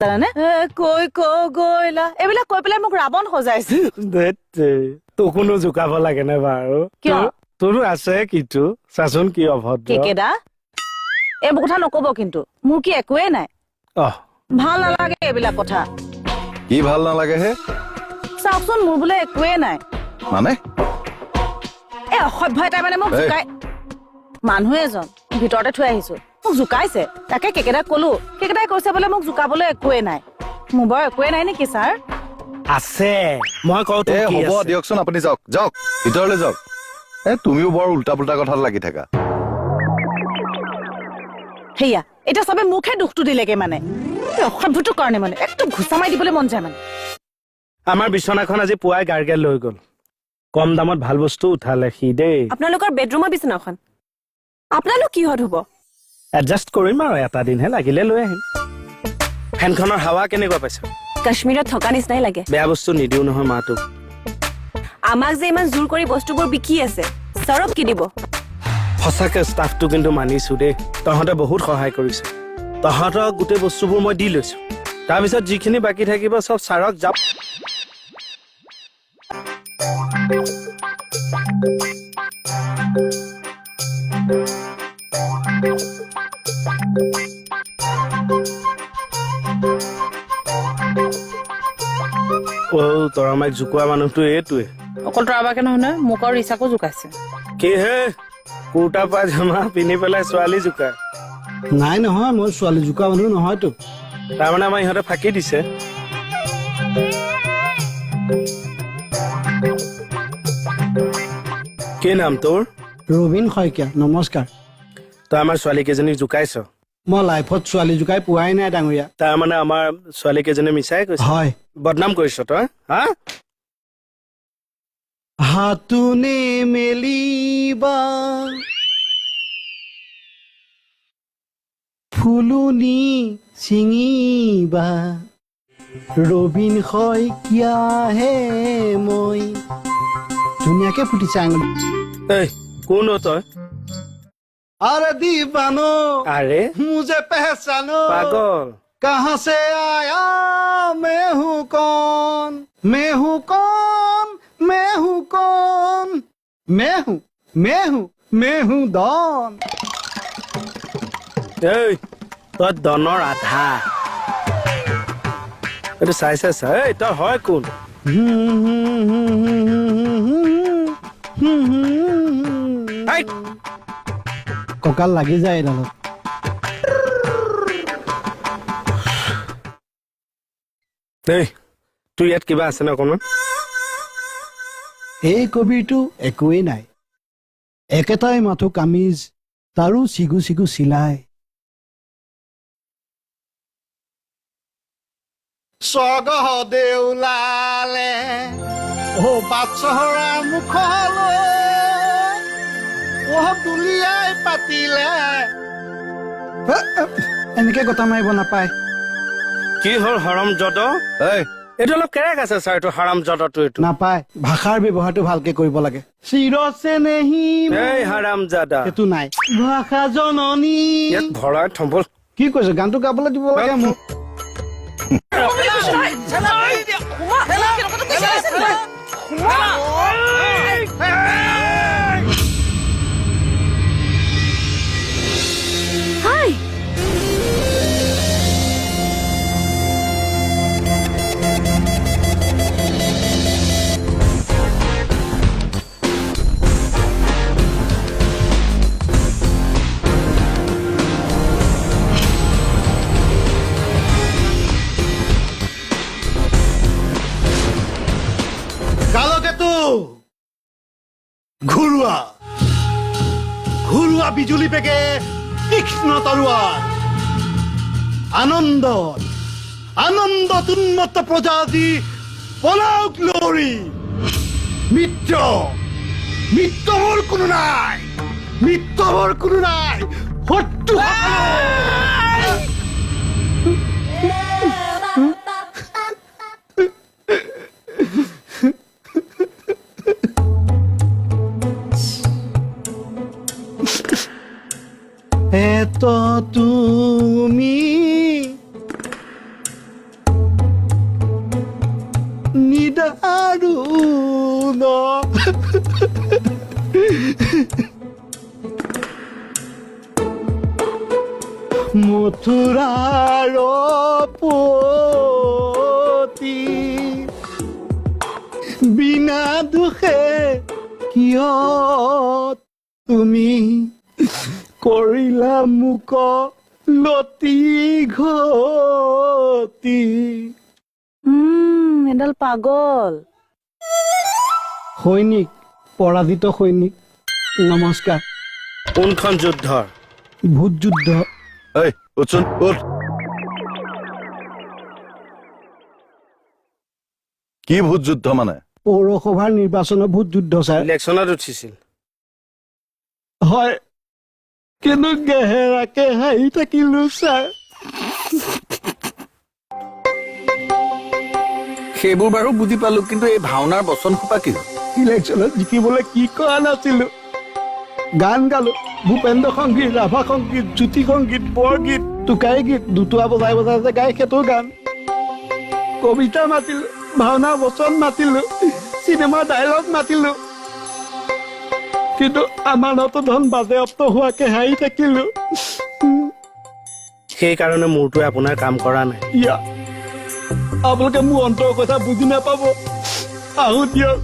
জানানে কৈ গইলা এইবিলাক কৈ পেলাই মোক ৰাৱণ সজাইছে তো কোনো জোকাব লাগে নে বাৰু কিয় তোৰো আছে কিটো চাচোন কি অভদ্ৰ কেকেদা এইবোৰ কথা নকব কিন্তু মোৰ কি একোৱে নাই ভাল নালাগে এইবিলাক কথা কি ভাল নালাগে হে চাওকচোন মোৰ বোলে একোৱে নাই মানে এই অসভ্য এটাই মানে মোক জোকাই মানুহ এজন ভিতৰতে থৈ আহিছো মোক জোকাইছে তাকে কেকেদাক কলো কেকেদাই কৈছে বোলে মোক জোকাবলৈ একোৱে নাই মোৰ বাৰু একোৱে নাই নেকি ছাৰ আছে মই কওঁ তো কি হ'ব আছে দিয়কচোন আপুনি যাওক যাওক ভিতৰলৈ যাওক তুমিও বৰ উল্টা পুল্টা কথাত লাগি থাকা সেয়া এতিয়া চবে মুখে দুখটো দিলেগে মানে অসভ্যটোৰ কাৰণে মানে একদম ঘুচা মাৰি দিবলৈ মন যায় মানে আমাৰ বিছনাখন আজি পুৱাই গাৰ্গেল লৈ গ'ল কম দামত ভাল বস্তু উঠালে সি দেই আপোনালোকৰ বেডৰুমৰ বিছনাখন আপোনালোক কিহত হ'ব এডজাষ্ট কৰিম আৰু এটা দিনহে লাগিলে লৈ আহিম ফেনখনৰ হাৱা কেনেকুৱা পাইছো কাশ্মীৰত থকা নিচিনাই লাগে বেয়া বস্তু নিদিও নহয় মাতো আমাক যে ইমান জোৰ কৰি বস্তুবোৰ বিকি আছে চৰব কি দিব সঁচাকে ষ্টাফটো কিন্তু মানিছো দেই তহঁতে বহুত সহায় কৰিছে তহঁতক গোটেই বস্তুবোৰ মই দি লৈছো তাৰপিছত যিখিনি বাকী থাকিব চব ছাৰক যাপ তৰা মাইক জোকোৱা মানুহটো এইটোৱে অকল তৰাবাকে নহয় নহয় মোক আৰু ৰিচাকো জোকাইছে কি হে কুৰ্তা পাজামা পিন্ধি পেলাই ছোৱালী জোকায় নাই নহয় মই ছোৱালী জোকা মানুহ নহয়তো তাৰমানে আমাৰ ইহঁতে ফাঁকি দিছে কি নাম তোৰ ৰবীন শইকীয়া নমস্কাৰ তই আমাৰ ছোৱালী কেইজনীক জোকাইছ মই লাইফত ছোৱালী জোকাই পোৱাই নাই ডাঙৰীয়া তাৰমানে আমাৰ ছোৱালী কেইজনী মিছাই কৈছে হয় বদনাম কৰিছ তই হা হাতুনে মেলিবা ফুলনি ছিঙিবা ৰবীন শইকীয়াহে মই ধুনীয়াকে ফুটিছে আঙুলি এই কোন তই अरे दीवानो আৰে मुझे पहचानो পাগল कहाँ से आया मैं हूँ कौन मैं हूँ कौन मैं हूँ कौन मैं हूँ मैं हूँ मैं हूँ डॉन এই তই দনৰ আধা এইটো চাইছে এই তই হয় কোন এই, কঁকাল লাগি যায় এডালত এই তোৰ ইয়াত কিবা আছে ন অকণমান এই কবিৰটো একোৱেই নাই একেটাই মাথো কামিজ তাৰো চিগু চিগু চিলাই স্বগহ দেউলালে ও বাটচহৰা মুখলৈ ও দুলিয়াই পাতিলে এনেকে গতা মাৰিব নাপায় কি হ'ল হৰম যদ এই এইটো অলপ কেৰেক আছে ছাৰ এইটো হৰম যদটো এইটো নাপায় ভাষাৰ ব্যৱহাৰটো ভালকে কৰিব লাগে চিৰচে নেহি এই হাৰাম জাদা সেইটো নাই ভাষা জননী ইয়াত ভৰাই থম্বল কি কৈছে গানটো গাবলৈ দিব লাগে মোক হাই কালকেতু ঘূৰুৱা ঘূৰুৱা বিজুলী বেগে তীক্ষ্ণ তৰোৱাল আনন্দত আনন্দত উন্মত্ত প্ৰজাতি পলাও গ্লোৰী মিত্ৰ মিত্ৰবোৰ কোনো নাই মিত্ৰবোৰ কোনো নাই শত্ৰু এত তুমি দাৰুণ মথুৰাৰ পতি বিনা দুখে কিয় তুমি কৰিলা মোক লতি ঘতি এডাল পাগল সৈনিক পৰাজিত সৈনিক নমস্কাৰ কোনখন যুদ্ধৰ ভূত যুদ্ধ এই উঠচোন উঠ কি ভূত যুদ্ধ মানে পৌৰসভাৰ নিৰ্বাচনৰ ভূত যুদ্ধ ছাৰ ইলেকশ্যনত উঠিছিল হয় কিন্তু গেহেৰাকে হাঁহি থাকিলো ছাৰ সেইবোৰ বাৰু বুজি পালো কিন্তু এই ভাওনাৰ বচন সোপা কি ইলেকশ্যনত জিকিবলৈ কি কৰা নাছিলো গান গালো ভূপেন্দ্ৰ সংগীত ৰাভা সংগীত জ্যোতি সংগীত বৰগীত টোকাৰী গীত দুটোৱা বজাই বজাই যে গাই সেইটো গান কবিতা মাতিলো ভাওনাৰ বচন মাতিলো চিনেমাৰ ডাইলগ মাতিলো কিন্তু আমানত ধন বাজেয়াপ্ত হোৱাকে হাঁহি থাকিলো সেইকাৰণে মূৰটোৱে আপোনাৰ কাম কৰা নাই ইয়া আপোনালোকে মোৰ অন্তৰৰ কথা বুজি নাপাব আহো দিয়ক